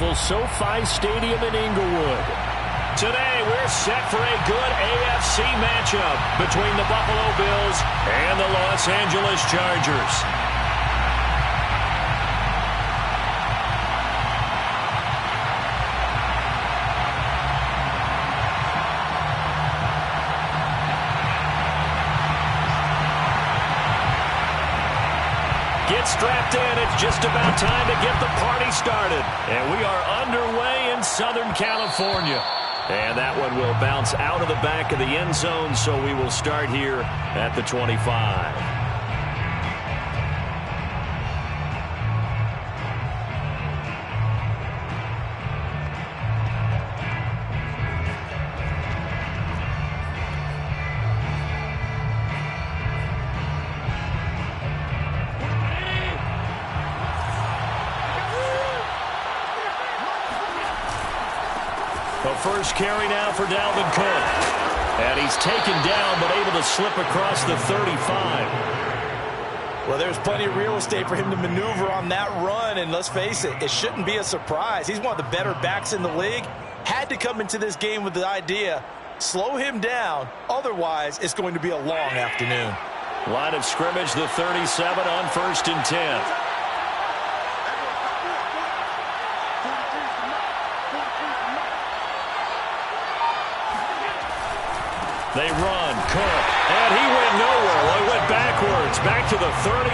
beautiful SoFi Stadium in Inglewood. Today, we're set for a good AFC matchup between the Buffalo Bills and the Los Angeles Chargers. Get strapped in. It's just about time to get the party started. And we are underway in Southern California. And that one will bounce out of the back of the end zone, so we will start here at the 25. First carry now for Dalvin Cook. And he's taken down, but able to slip across the 35. Well, there's plenty of real estate for him to maneuver on that run. And let's face it, it shouldn't be a surprise. He's one of the better backs in the league. Had to come into this game with the idea, slow him down. Otherwise, it's going to be a long afternoon. Line of scrimmage, the 37 on 1st and 10. They run, Cook, and he went nowhere. Well, he went backwards, back to the 33.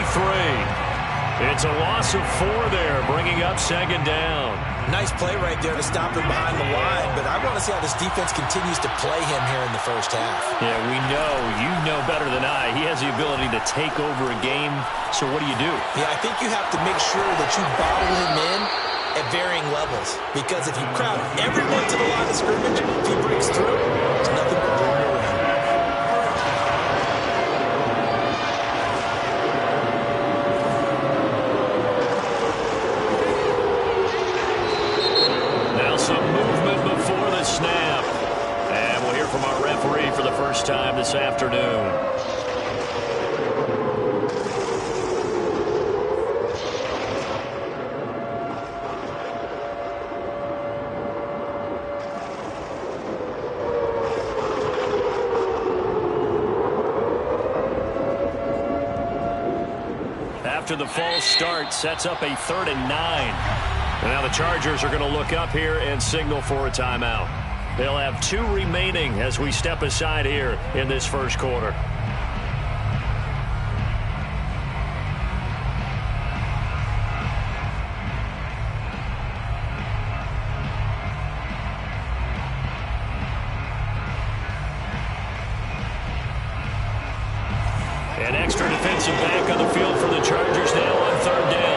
It's a loss of 4 there, bringing up 2nd down. Nice play right there to stop him behind the line, but I want to see how this defense continues to play him here in the first half. Yeah, we know. You know better than I. He has the ability to take over a game, so what do you do? Yeah, I think you have to make sure that you bottle him in at varying levels, because if you crowd everyone to the line of scrimmage, if he breaks through, there's nothing but room to run. Snap. And we'll hear from our referee for the first time this afternoon. After the false start, sets up a 3rd and 9. And now the Chargers are going to look up here and signal for a timeout. They'll have 2 remaining as we step aside here in this first quarter. An extra defensive back on the field for the Chargers now on 3rd down.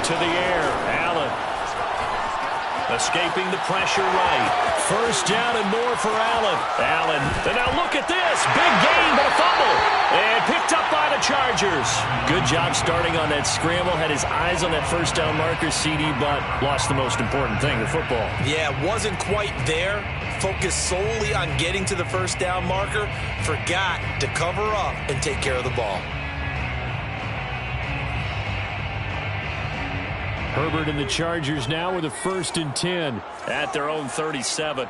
To the air, Allen. Escaping the pressure right. First down and more for Allen. Allen, and now look at this. Big gain, but a fumble. And picked up by the Chargers. Good job starting on that scramble. Had his eyes on that first down marker, CD, but lost the most important thing, the football. Yeah, wasn't quite there. Focused solely on getting to the first down marker. Forgot to cover up and take care of the ball. Herbert and the Chargers now with a 1st and 10 at their own 37.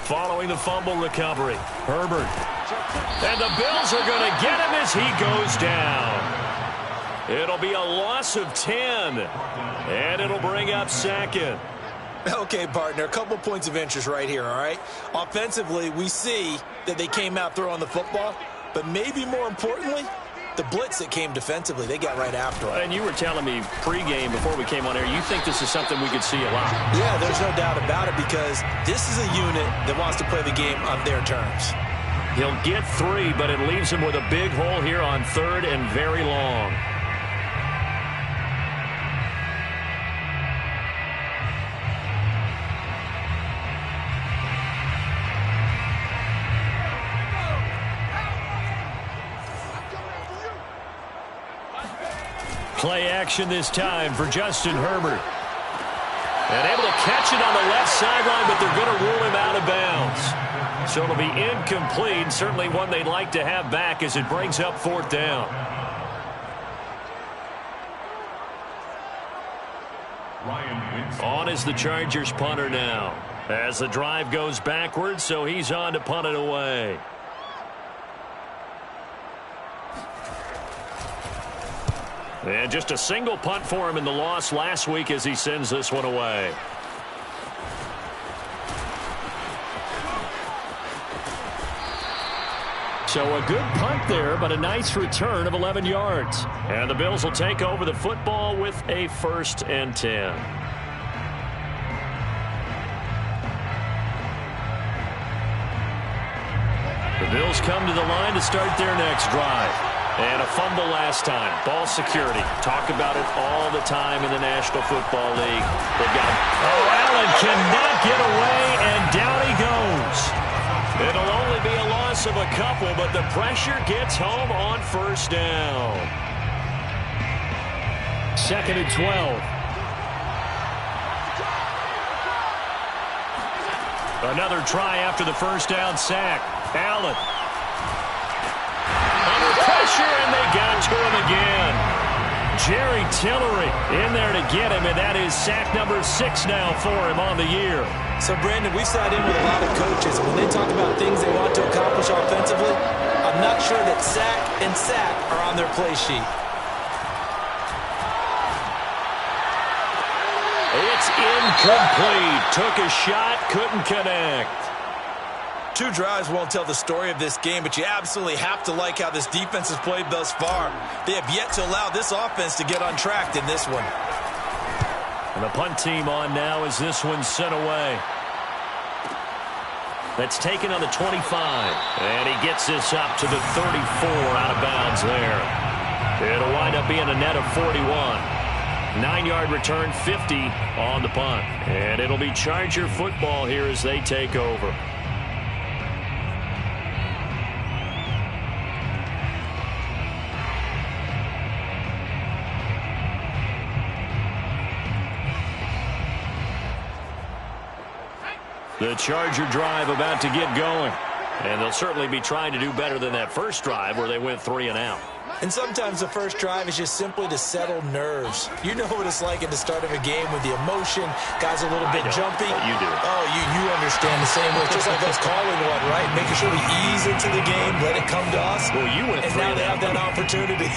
Following the fumble recovery, Herbert. And the Bills are going to get him as he goes down. It'll be a loss of 10, and it'll bring up 2nd. Okay, partner, a couple points of interest right here, all right? Offensively, we see that they came out throwing the football, but maybe more importantly, the blitz that came defensively, they got right after it. And you were telling me pregame before we came on air, you think this is something we could see a lot. Yeah, there's no doubt about it, because this is a unit that wants to play the game on their terms. He'll get 3, but it leaves him with a big hole here on 3rd and very long. Play action this time for Justin Herbert. And able to catch it on the left sideline, but they're going to rule him out of bounds. So it'll be incomplete. Certainly one they'd like to have back as it brings up 4th down. On is the Chargers punter now. As the drive goes backwards, so he's on to punt it away. And just a single punt for him in the loss last week as he sends this one away. So a good punt there, but a nice return of 11 yards. And the Bills will take over the football with a 1st and 10. The Bills come to the line to start their next drive. And a fumble last time. Ball security. Talk about it all the time in the National Football League. They've got him. Oh, Allen cannot get away, and down he goes. It'll only be a loss of a couple, but the pressure gets home on 1st down. 2nd and 12. Another try after the 1st down sack. Allen. Under pressure, and they got to him again. Jerry Tillery in there to get him, and that is sack number 6 now for him on the year. So, Brandon, we sat in with a lot of coaches. When they talk about things they want to accomplish offensively, I'm not sure that sack and sack are on their play sheet. It's incomplete. Took a shot, couldn't connect. 2 drives won't tell the story of this game, but you absolutely have to like how this defense has played thus far. They have yet to allow this offense to get untracked in this one. And the punt team on now as this one's sent away. That's taken on the 25. And he gets this up to the 34 out of bounds there. It'll wind up being a net of 41. 9-yard return, 50 on the punt. And it'll be Charger football here as they take over. The Charger drive about to get going. And they'll certainly be trying to do better than that first drive where they went 3 and out. And sometimes the first drive is just simply to settle nerves. You know what it's like at the start of a game with the emotion. Guys are a little bit jumpy. You do. Oh, you understand the same way. It's just like us calling one, right? Making sure we ease into the game, let it come to us. Well, you went 3 and out. And now they have that opportunity.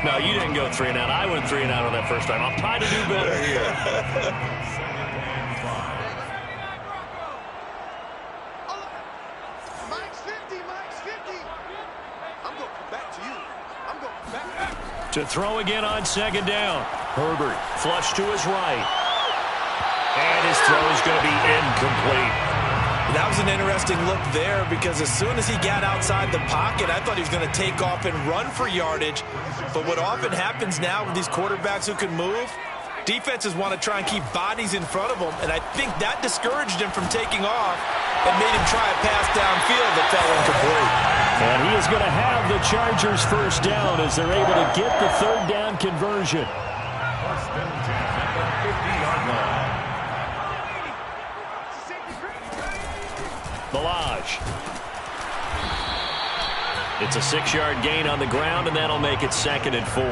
No, you didn't go 3 and out. I went 3 and out on that first time. I'll try to do better here. To throw again on 2nd down. Herbert flush to his right. And his throw is going to be incomplete. That was an interesting look there because as soon as he got outside the pocket, I thought he was going to take off and run for yardage. But what often happens now with these quarterbacks who can move, defenses want to try and keep bodies in front of them. And I think that discouraged him from taking off and made him try a pass downfield that fell incomplete. And he is going to have the Chargers 1st down as they're able to get the 3rd down conversion. 1st and 10 at the 50-yard line. Ballage. It's a 6-yard gain on the ground, and that'll make it 2nd and 4.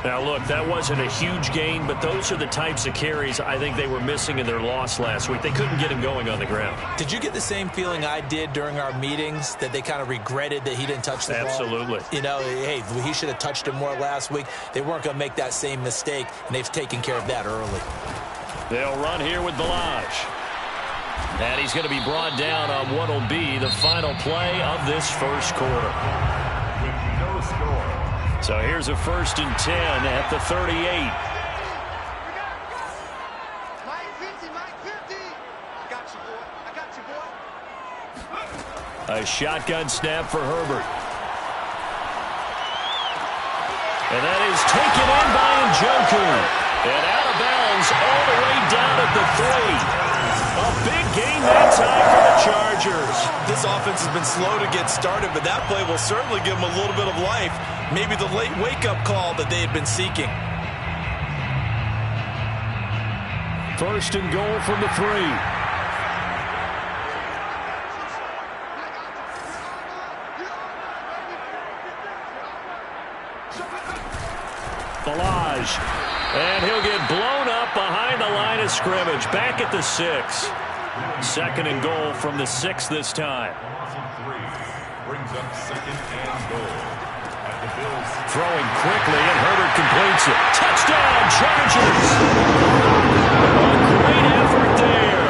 Now, look, that wasn't a huge gain, but those are the types of carries I think they were missing in their loss last week. They couldn't get him going on the ground. Did you get the same feeling I did during our meetings, that they kind of regretted that he didn't touch the ball? Absolutely. You know, hey, he should have touched him more last week. They weren't going to make that same mistake, and they've taken care of that early. They'll run here with Ballage. And he's going to be brought down on what will be the final play of this first quarter. With no score. So here's a 1st and 10 at the 38. Mike 50, Mike 50. I got you, boy. I got you, boy. A shotgun snap for Herbert. And that is taken in by Njoku. And out of bounds all the way down at the 3. A big game that time for the Chargers. This offense has been slow to get started, but that play will certainly give them a little bit of life. Maybe the late wake-up call that they had been seeking. 1st and goal from the 3. Balaj. And he'll get blown up behind the line of scrimmage. Back at the 6. Second and goal from the 6 this time. Brings up second and goal. At the Bills. Throwing quickly, and Herbert completes it. Touchdown, Chargers! A great effort there.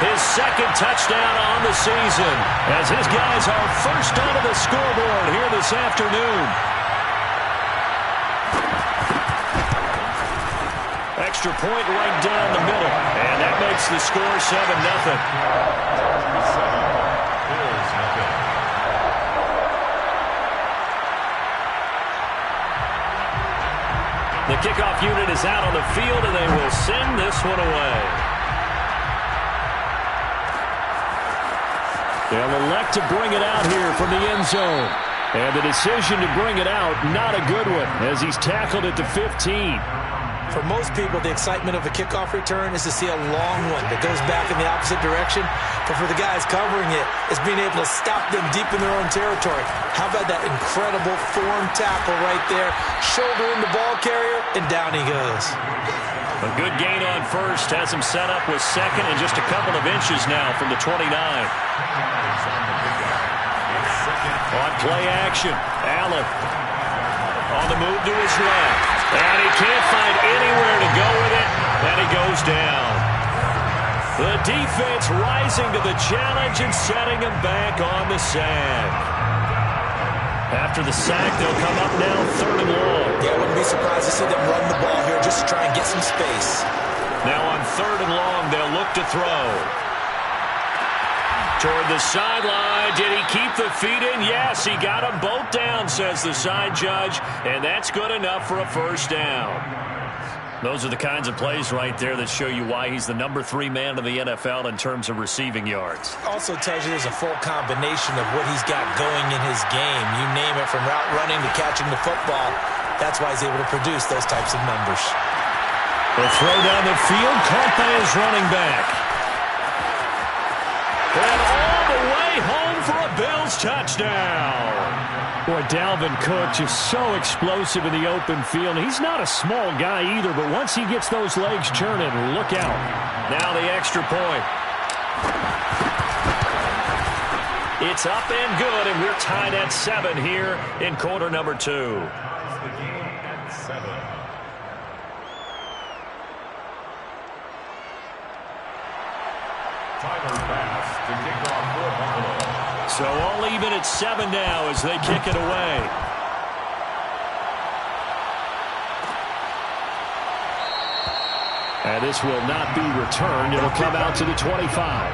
His second touchdown on the season as his guys are first onto the scoreboard here this afternoon. Extra point right down the middle, and that makes the score 7-0. Bills nothing. The kickoff unit is out on the field, and they will send this one away. They'll elect to bring it out here from the end zone. And the decision to bring it out, not a good one, as he's tackled at the 15. For most people, the excitement of a kickoff return is to see a long one that goes back in the opposite direction. But for the guys covering it, it's being able to stop them deep in their own territory. How about that incredible form tackle right there? Shoulder in the ball carrier, and down he goes. A good gain on first has him set up with second and just a couple of inches now from the 29. On play action, Allen on the move to his left. And he can't find anywhere to go with it, and he goes down. The defense rising to the challenge and setting him back on the sack. After the sack, they'll come up now third and long. Yeah, I wouldn't be surprised to see them run the ball here just to try and get some space. Now on third and long, they'll look to throw. Toward the sideline. Did he keep the feet in? Yes, he got them both down, says the side judge, and that's good enough for a first down. Those are the kinds of plays right there that show you why he's the number 3 man in the NFL in terms of receiving yards. Also tells you there's a full combination of what he's got going in his game. You name it, from route running to catching the football. That's why he's able to produce those types of numbers. The throw down the field, caught by his running back. And all the way home for a Bills touchdown. Boy, Dalvin Cook just so explosive in the open field. He's not a small guy either, but once he gets those legs churning, look out. Now the extra point. It's up and good, and we're tied at 7 here in quarter number 2. The game at 7. Tyler Bass to kick off for Buffalo. So all even at 7 now as they kick it away. And this will not be returned. It'll come out to the 25.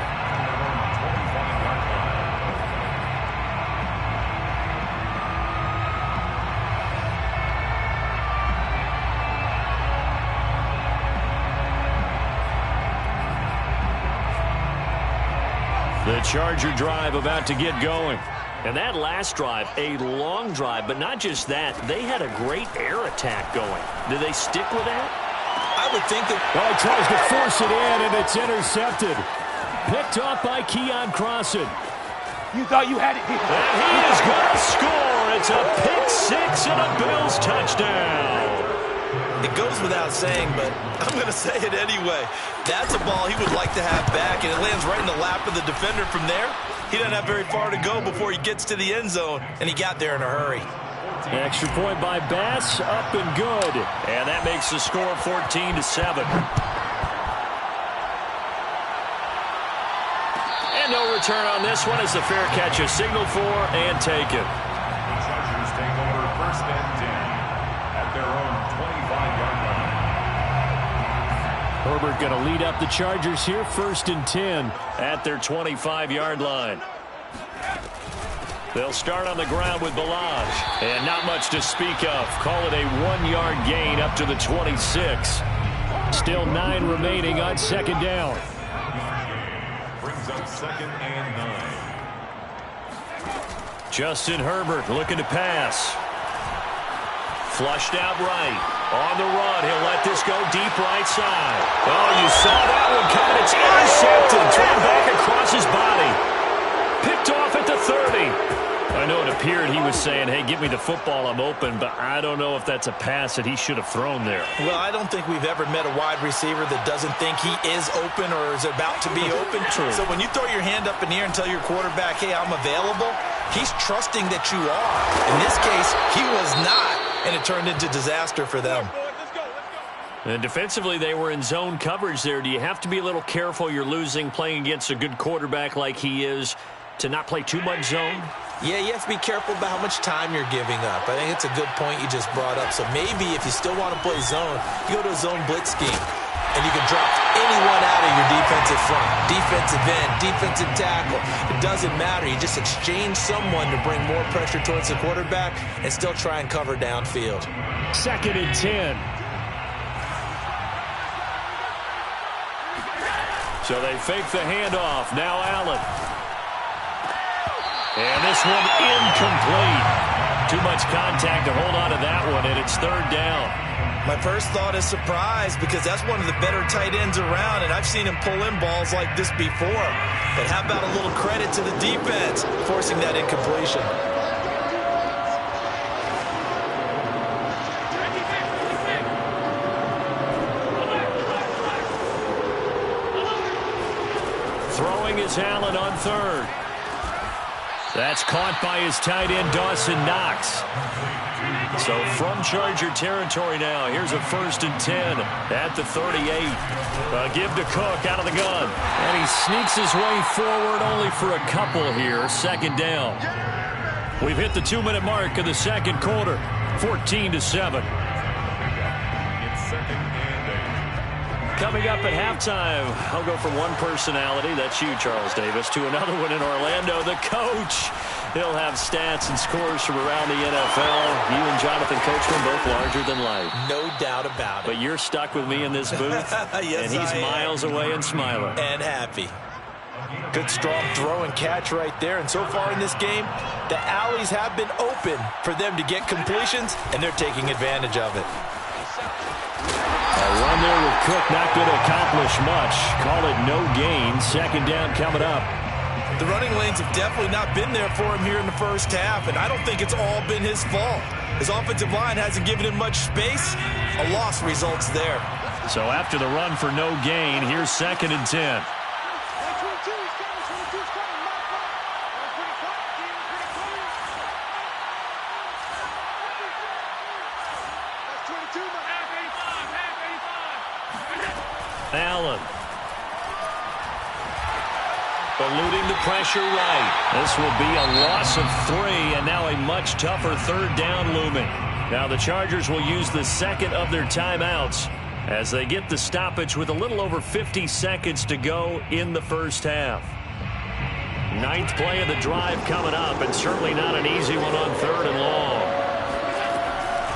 The Charger drive about to get going. And that last drive, a long drive, but not just that. They had a great air attack going. Do they stick with that? I would think that... Well, he tries to force it in, and it's intercepted. Picked off by Keon Crossan. You thought you had it. And he is going to score. It's a pick 6 and a Bills touchdown. It goes without saying, but I'm going to say it anyway. That's a ball he would like to have back, and it lands right in the lap of the defender from there. He doesn't have very far to go before he gets to the end zone, and he got there in a hurry. Extra point by Bass, up and good. And that makes the score 14-7. And no return on this one as the fair catch is signaled for and taken. The Chargers take over first and 10 at their own 25-yard line. Herbert going to lead up the Chargers here, first and 10 at their 25-yard line. They'll start on the ground with Balaj. And not much to speak of. Call it a 1-yard gain up to the 26. Still 9 remaining on second down. Brings up second and 9. Justin Herbert looking to pass. Flushed out right. On the run, he'll let this go deep right side. Oh, you saw that one coming. It's intercepted. Thrown back across his body. Picked off at the 30. I know it appeared he was saying, hey, give me the football, I'm open, but I don't know if that's a pass that he should have thrown there. Well, I don't think we've ever met a wide receiver that doesn't think he is open or is about to be open. True. So when you throw your hand up in the air and tell your quarterback, hey, I'm available, he's trusting that you are. In this case, he was not, and it turned into disaster for them. And defensively, they were in zone coverage there. Do you have to be a little careful? You're losing, playing against a good quarterback like he is, to not play too much zone? Yeah, you have to be careful about how much time you're giving up. I think it's a good point you just brought up. So maybe if you still want to play zone, you go to a zone blitz scheme, and you can drop anyone out of your defensive front, defensive end, defensive tackle. It doesn't matter. You just exchange someone to bring more pressure towards the quarterback and still try and cover downfield. 2nd and 10. So they fake the handoff. Now Allen. And this one incomplete. Too much contact to hold on to that one, and it's 3rd down. My first thought is surprise because that's one of the better tight ends around, and I've seen him pull in balls like this before. But how about a little credit to the defense forcing that incompletion? Throwing is Allen on 3rd. That's caught by his tight end, Dawson Knox. So from Charger territory now, here's a 1st and 10 at the 38. Give to Cook out of the gun. And he sneaks his way forward only for a couple here. 2nd down. We've hit the 2-minute mark of the 2nd quarter. 14-7. It's 2nd and 8. Coming up at halftime, I'll go from one personality, that's you, Charles Davis, to another one in Orlando, the coach. He'll have stats and scores from around the NFL. You and Jonathan Coachman both larger than life. No doubt about it. But you're stuck with me in this booth, yes, and he's miles away and smiling. And happy. Good, strong throw and catch right there. And so far in this game, the alleys have been open for them to get completions, and they're taking advantage of it. A run there with Cook not going to accomplish much. Call it no gain. 2nd down coming up. The running lanes have definitely not been there for him here in the first half, and I don't think it's all been his fault. His offensive line hasn't given him much space. A loss results there. So after the run for no gain, here's 2nd and 10. Allen. Eluding the pressure right. This will be a loss of 3, and now a much tougher 3rd down looming. Now the Chargers will use the 2nd of their timeouts as they get the stoppage with a little over 50 seconds to go in the first half. 9th play of the drive coming up, and certainly not an easy one on 3rd and long.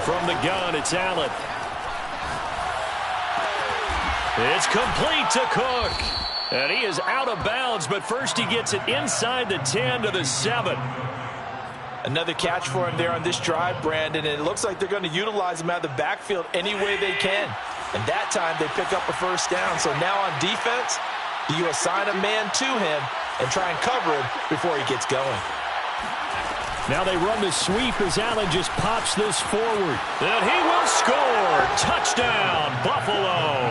From the gun, it's Allen. It's complete to Cook. And he is out of bounds, but first he gets it inside the 10 to the 7. Another catch for him there on this drive, Brandon, and it looks like they're going to utilize him out of the backfield any way they can. And that time they pick up a 1st down. So now on defense, you assign a man to him and try and cover him before he gets going. Now they run the sweep as Allen just pops this forward. And he will score. Touchdown, Buffalo.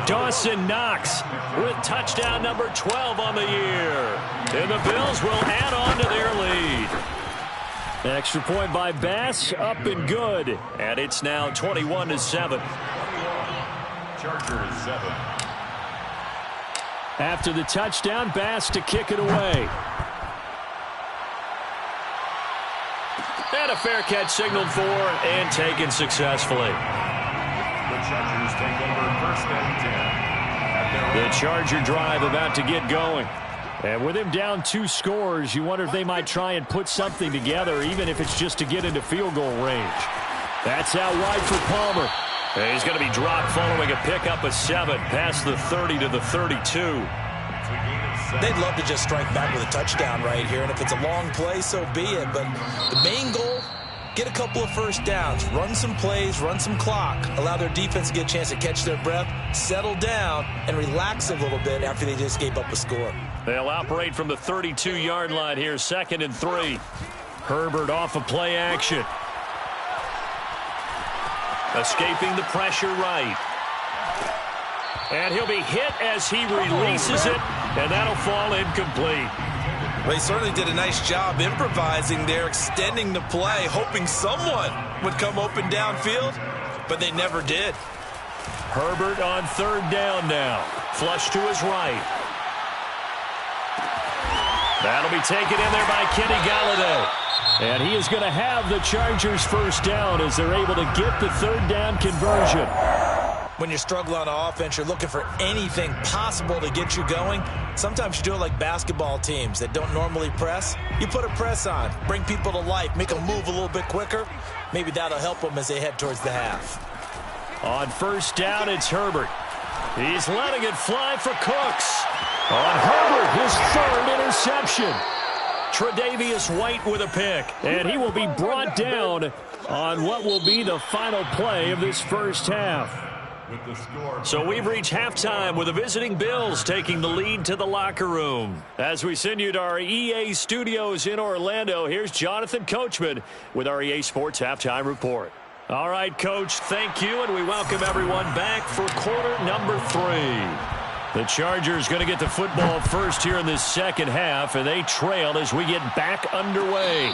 Dawson Knox with touchdown number 12 on the year. And the Bills will add on to their lead. Extra point by Bass, up and good. And it's now 21-7. Chargers 7. After the touchdown, Bass to kick it away. And a fair catch signaled for and taken successfully. The Chargers take over 1st and 10. The Charger drive about to get going. And with him down 2 scores, you wonder if they might try and put something together, even if it's just to get into field goal range. That's out wide for Palmer. And he's going to be dropped following a pickup of 7 past the 30 to the 32. They'd love to just strike back with a touchdown right here, and if it's a long play, so be it. But the main goal, get a couple of 1st downs, run some plays, run some clock, allow their defense to get a chance to catch their breath, settle down, and relax a little bit after they just gave up a score. They'll operate from the 32-yard line here, 2nd and 3. Herbert off of play action. Escaping the pressure right. And he'll be hit as he releases it, and that'll fall incomplete. Well, he certainly did a nice job improvising there, extending the play, hoping someone would come open downfield, but they never did. Herbert on 3rd down now. Flush to his right. That'll be taken in there by Kenny Golladay. And he is going to have the Chargers 1st down as they're able to get the 3rd down conversion. When you're struggling on offense, you're looking for anything possible to get you going. Sometimes you do it like basketball teams that don't normally press. You put a press on, bring people to life, make them move a little bit quicker. Maybe that'll help them as they head towards the half. On 1st down, it's Herbert. He's letting it fly for Cooks. On Herbert, his 3rd interception. Tre'Davious White with a pick, and he will be brought down on what will be the final play of this 1st half. So we've reached halftime with the visiting Bills taking the lead to the locker room. As we send you to our EA studios in Orlando, here's Jonathan Coachman with our EA Sports Halftime Report. All right, Coach, thank you, and we welcome everyone back for quarter number 3. The Chargers going to get the football first here in this 2nd half, and they trail as we get back underway.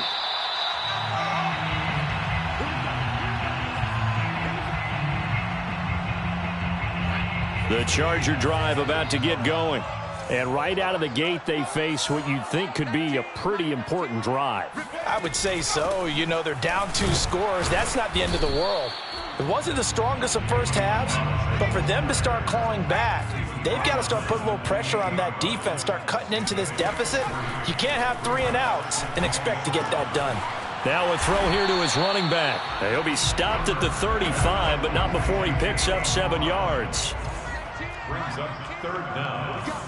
The Charger drive about to get going. And right out of the gate, they face what you'd think could be a pretty important drive. I would say so. You know, they're down 2 scores. That's not the end of the world. It wasn't the strongest of first halves, but for them to start clawing back, they've got to start putting a little pressure on that defense, start cutting into this deficit. You can't have 3 and outs and expect to get that done. Now a throw here to his running back. He'll be stopped at the 35, but not before he picks up 7 yards. Brings up 3rd down.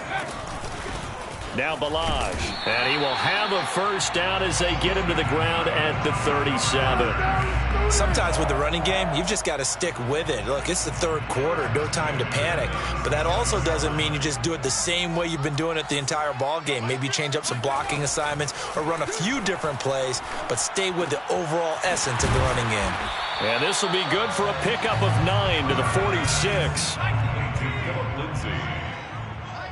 Now Ballage, and he will have a 1st down as they get him to the ground at the 37. Sometimes with the running game, you've just got to stick with it. Look, it's the 3rd quarter, no time to panic. But that also doesn't mean you just do it the same way you've been doing it the entire ball game. Maybe change up some blocking assignments or run a few different plays, but stay with the overall essence of the running game. And this will be good for a pickup of 9 to the 46. Phillip Lindsay.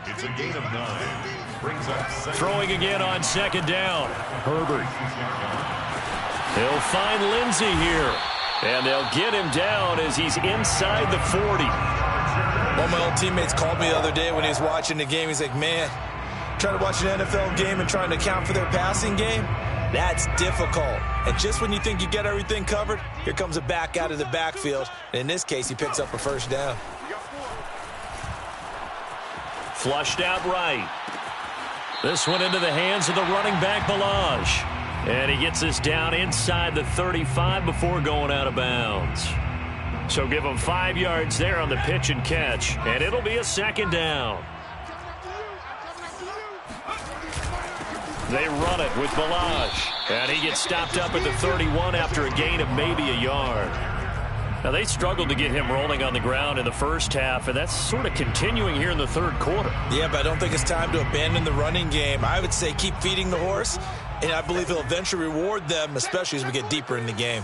It's a gain of 9. Brings up 2nd. Throwing again on 2nd down. Herbert. He'll find Lindsay here. And they'll get him down as he's inside the 40. One of my old teammates called me the other day when he was watching the game. He's like, man, trying to watch an NFL game and trying to account for their passing game, that's difficult. And just when you think you get everything covered, here comes a back out of the backfield. And in this case, he picks up a 1st down. Flushed out right. This one into the hands of the running back, Ballage. And he gets this down inside the 35 before going out of bounds. So give him 5 yards there on the pitch and catch. And it'll be a 2nd down. They run it with Ballage. And he gets stopped up at the 31 after a gain of maybe a yard. Now, they struggled to get him rolling on the ground in the 1st half, and that's sort of continuing here in the 3rd quarter. Yeah, but I don't think it's time to abandon the running game. I would say keep feeding the horse, and I believe he'll eventually reward them, especially as we get deeper in the game.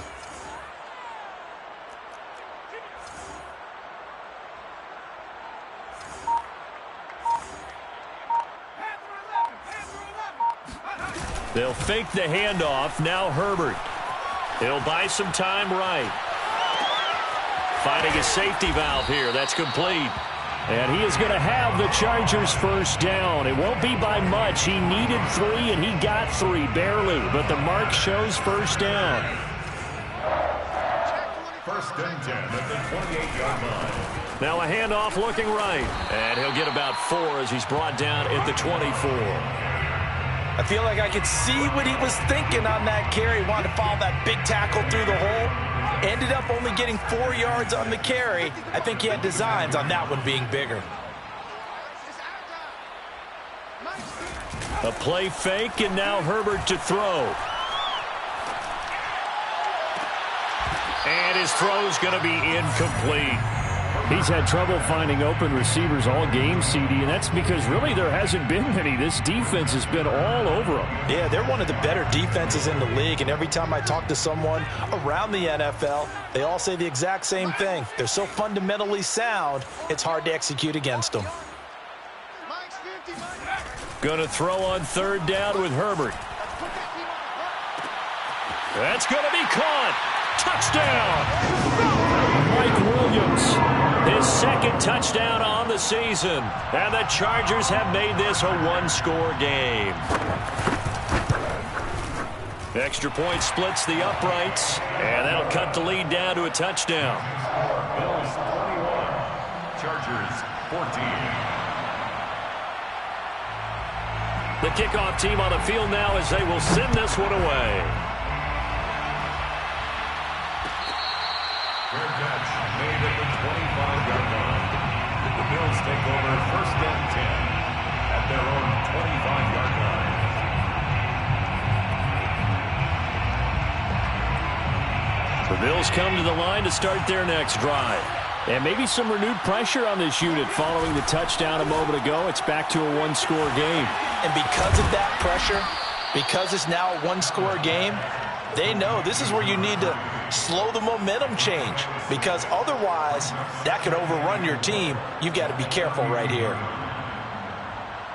They'll fake the handoff. Now Herbert. He'll buy some time right. Finding a safety valve here. That's complete. And he is going to have the Chargers 1st down. It won't be by much. He needed 3, and he got 3, barely. But the mark shows 1st down. 1st and 10 at the 28-yard line. Now a handoff looking right. And he'll get about 4 as he's brought down at the 24. I feel like I could see what he was thinking on that carry. He wanted to follow that big tackle through the hole. Ended up only getting 4 yards on the carry. I think he had designs on that one being bigger. A play fake, and now Herbert to throw. And his throw's going to be incomplete. He's had trouble finding open receivers all game, CD, and that's because really there hasn't been many. This defense has been all over them. Yeah, they're one of the better defenses in the league, and every time I talk to someone around the NFL, they all say the exact same thing. They're so fundamentally sound, it's hard to execute against them. Going to throw on third down with Herbert. That's going to be caught. Touchdown! Mike Williams, his second touchdown on the season. And the Chargers have made this a one-score game. Extra point splits the uprights, and that'll cut the lead down to a touchdown. Bills 21, Chargers 14. The kickoff team on the field now as they will send this one away. Fair catch made at the 25-yard line. The Bills take over first and 10 at their own 25-yard line. The Bills come to the line to start their next drive. And maybe some renewed pressure on this unit following the touchdown a moment ago. It's back to a one-score game. And because of that pressure, because it's now a one-score game, they know this is where you need to slow the momentum change, because otherwise that could overrun your team. You've got to be careful right here.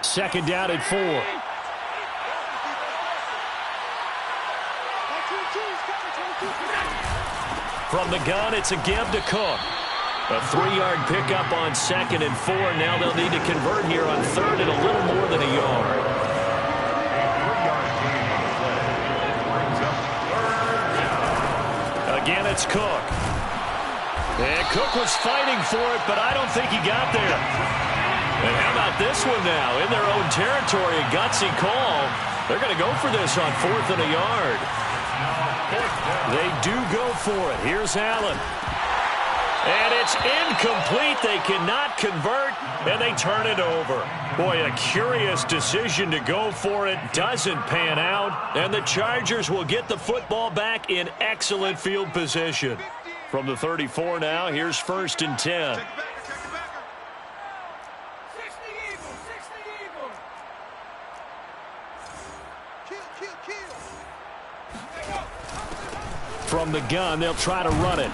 Second down at 4. From the gun, it's a give to Cook. A 3-yard pickup on second and 4. Now they'll need to convert here on third and a little more than a yard. Again, it's Cook. And Cook was fighting for it, but I don't think he got there. And how about this one now? In their own territory, a gutsy call. They're going to go for this on fourth and a yard. They do go for it. Here's Allen. And it's incomplete. They cannot convert, and they turn it over. Boy, a curious decision to go for it. Doesn't pan out, and the Chargers will get the football back in excellent field position. From the 34 now, here's first and 10. From the gun, they'll try to run it.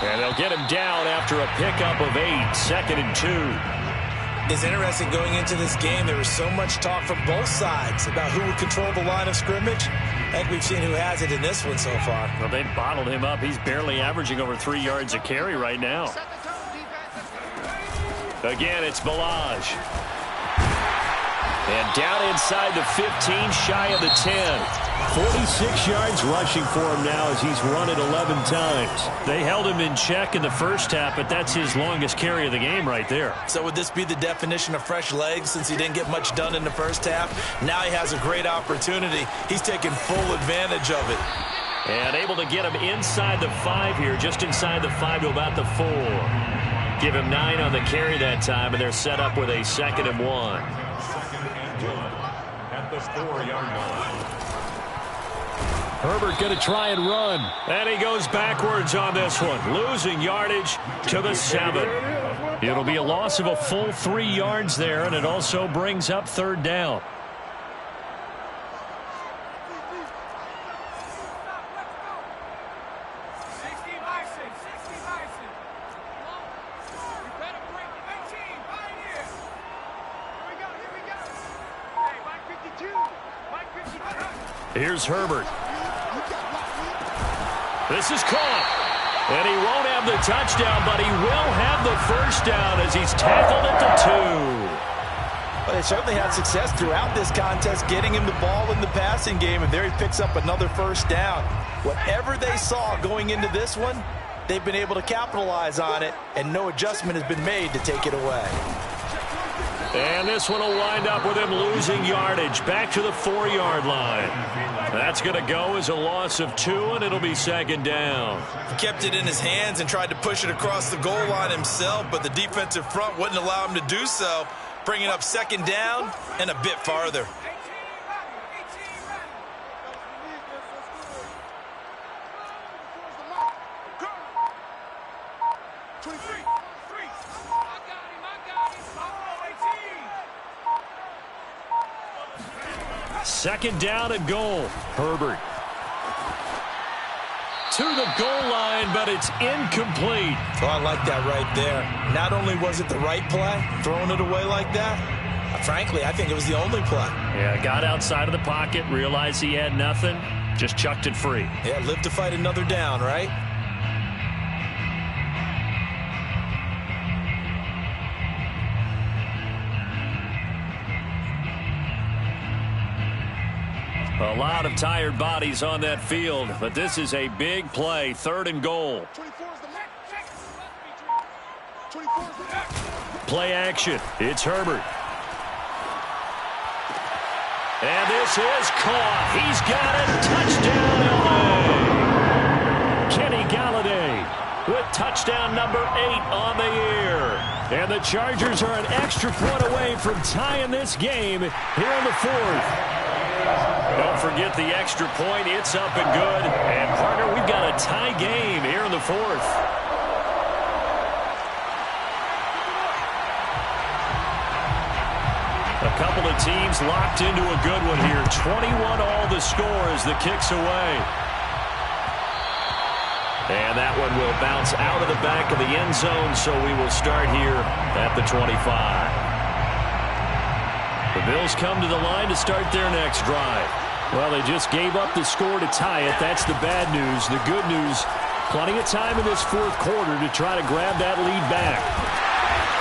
And they'll get him down after a pickup of 8, second and 2. It's interesting going into this game. There was so much talk from both sides about who would control the line of scrimmage. I think we've seen who has it in this one so far. Well, they've bottled him up. He's barely averaging over 3 yards a carry right now. Again, it's Ballage. And down inside the 15, shy of the 10. 46 yards rushing for him now as he's run it 11 times. They held him in check in the first half, but that's his longest carry of the game right there. So would this be the definition of fresh legs since he didn't get much done in the first half? Now he has a great opportunity. He's taking full advantage of it. And able to get him inside the 5 here, just inside the 5 to about the 4. Give him 9 on the carry that time, and they're set up with a second and 1. Second and 1 at the 4-yard line. Herbert going to try and run. And he goes backwards on this one, losing yardage to the 7. It'll be a loss of a full 3 yards there, and it also brings up third down. Here's Herbert. This is caught. And he won't have the touchdown, but he will have the first down as he's tackled at the 2. Well, they certainly had success throughout this contest getting him the ball in the passing game, and there he picks up another first down. Whatever they saw going into this one, they've been able to capitalize on it, and no adjustment has been made to take it away. And this one will wind up with him losing yardage back to the 4-yard line. That's going to go as a loss of 2, and it'll be second down. He kept it in his hands and tried to push it across the goal line himself, but the defensive front wouldn't allow him to do so, bringing up second down and a bit farther. Second down and goal. Herbert to the goal line, but it's incomplete. Oh, I like that right there. Not only was it the right play, throwing it away like that, frankly, I think it was the only play. Yeah, got outside of the pocket, realized he had nothing, just chucked it free. Yeah, live to fight another down, right? A lot of tired bodies on that field, but this is a big play. 3rd and goal. 24 is the max. 24 is the max. Play action. It's Herbert. And this is caught. He's got it. Touchdown, LA. Kenny Galladay with touchdown number 8 on the year. And the Chargers are an extra point away from tying this game here in the 4th. Don't forget the extra point. It's up and good. And, partner, we've got a tie game here in the 4th. A couple of teams locked into a good one here. 21 all the score as the kick's away. And that one will bounce out of the back of the end zone, so we will start here at the 25. The Bills come to the line to start their next drive. Well, they just gave up the score to tie it. That's the bad news. The good news, plenty of time in this 4th quarter to try to grab that lead back.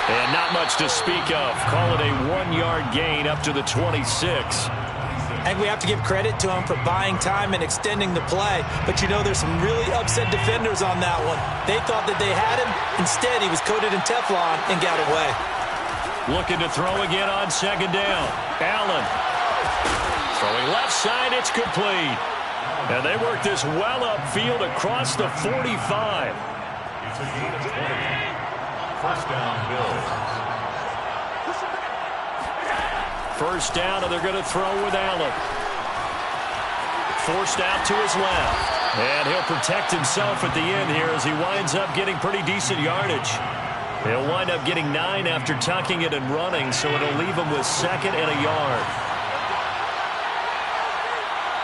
And not much to speak of. Call it a 1-yard gain up to the 26. I think we have to give credit to him for buying time and extending the play. But, you know, there's some really upset defenders on that one. They thought that they had him. Instead, he was coated in Teflon and got away. Looking to throw again on 2nd down. Allen. Throwing left side, it's complete. And they work this well upfield across the 45. It's a gain of 20. First down, Bills. First down, and they're going to throw with Allen. Forced out to his left. And he'll protect himself at the end here as he winds up getting pretty decent yardage. He'll wind up getting 9 after tucking it and running, so it'll leave him with 2nd and a yard.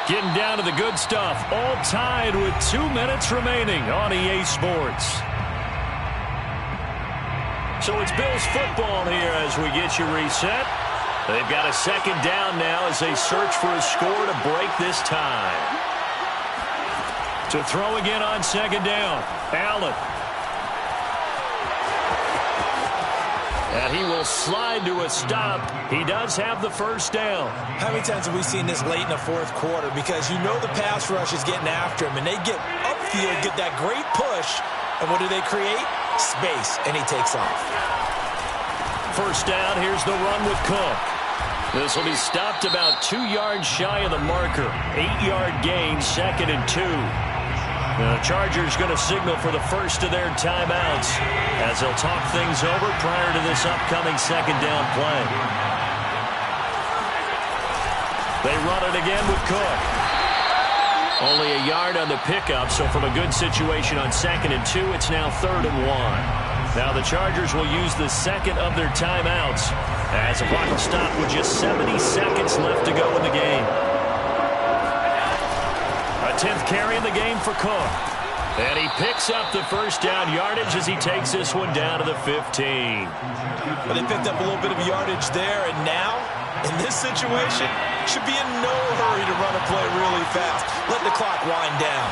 Getting down to the good stuff. All tied with 2 minutes remaining on EA Sports. So it's Bills football here as we get you reset. They've got a 2nd down now as they search for a score to break this tie. To throw again on 2nd down. Allen. And he will slide to a stop. He does have the first down. How many times have we seen this late in the 4th quarter? Because you know the pass rush is getting after him, and they get upfield, get that great push, and what do they create? Space, and he takes off. First down, here's the run with Cook. This will be stopped about 2 yards shy of the marker. 8-yard gain, 2nd and 2. The Chargers going to signal for the first of their timeouts as they'll talk things over prior to this upcoming 2nd down play. They run it again with Cook. Only a yard on the pickup, so from a good situation on 2nd and 2, it's now 3rd and 1. Now the Chargers will use the 2nd of their timeouts as the clock will stop with just 70 seconds left to go in the game. A 10th carry in the game for Cook. And he picks up the first down yardage as he takes this one down to the 15. But they picked up a little bit of yardage there, and now, in this situation, should be in no hurry to run a play really fast. Let the clock wind down.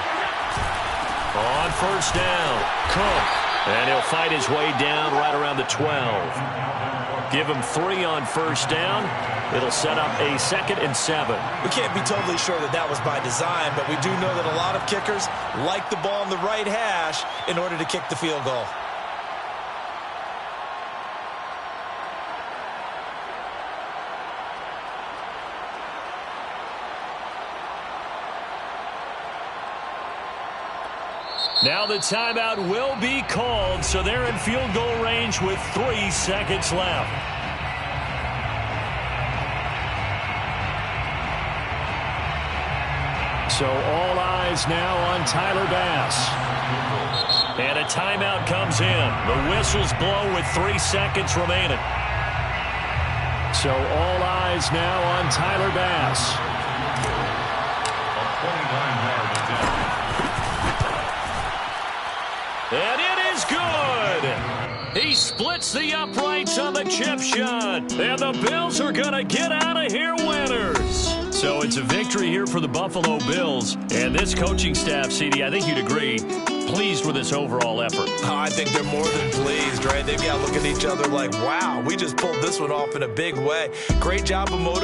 On first down, Cook. And he'll fight his way down right around the 12. Give him 3 on first down. It'll set up a 2nd and 7. We can't be totally sure that that was by design, but we do know that a lot of kickers like the ball on the right hash in order to kick the field goal. Now the timeout will be called, so they're in field goal range with 3 seconds left. So all eyes now on Tyler Bass. And a timeout comes in. The whistles blow with 3 seconds remaining. So all eyes now on Tyler Bass. 29-yard attempt. And it is good. He splits the uprights on the chip shot. And the Bills are going to get out of here winners. So it's a victory here for the Buffalo Bills. And this coaching staff, CD, I think you'd agree, pleased with this overall effort. I think they're more than pleased, right? They've got to look at each other like, wow, we just pulled this one off in a big way. Great job of motivating.